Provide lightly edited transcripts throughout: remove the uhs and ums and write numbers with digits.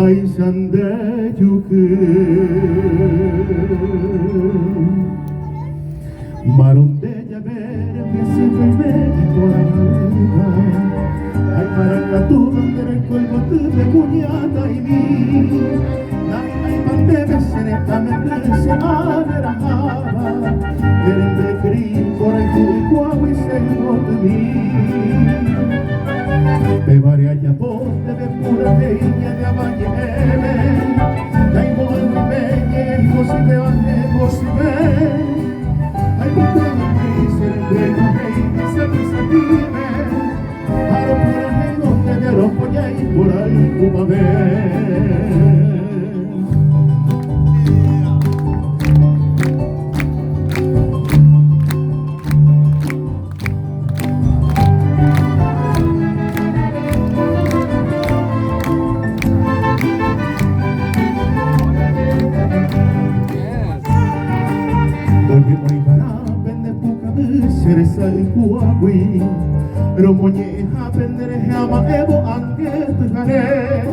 Ay sande yuku Maron de llaver Piense verme y por arriba Ay para la tu bandera el cuerpo tu de cuñata y mi Ay pante me seneta me crece a ver a java Eren de crin por el cuicuagua y se por mí Me varé allá por de pura leña de abañeme Daigo al meñe y cosibe ane cosibe Ay puta me se de rey se me sentime Aro pura nego que de lo poña y por ahí como ver Seresa y kuagui Romoñe apendere hama evo ange tugare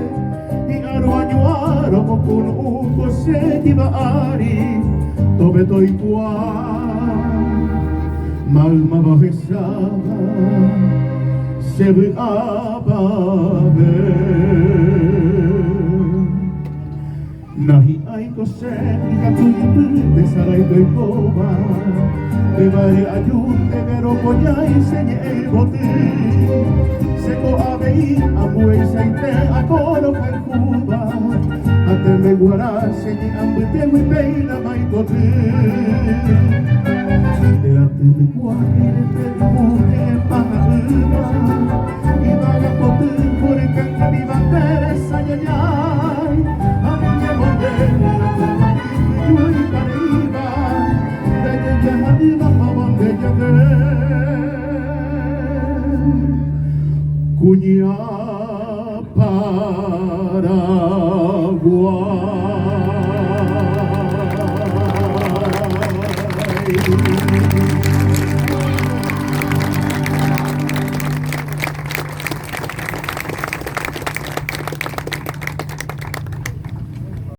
I aruanyo aromo kun uko se kiba ari Tobe toi kua Malma bahesaba Sebu ababe Nahi aiko se Ikatuipu te sarai toi koba Me vare ayunte vero poña y señe el bote Seco abei amue saite a coro calcuba Ate me guara señe ambute hui peina mai bote De ate me guare de muge paja uba Y vaga bote por el canca mi bandera sayayay A mi me bote Yui pareiba Cuña Paraguay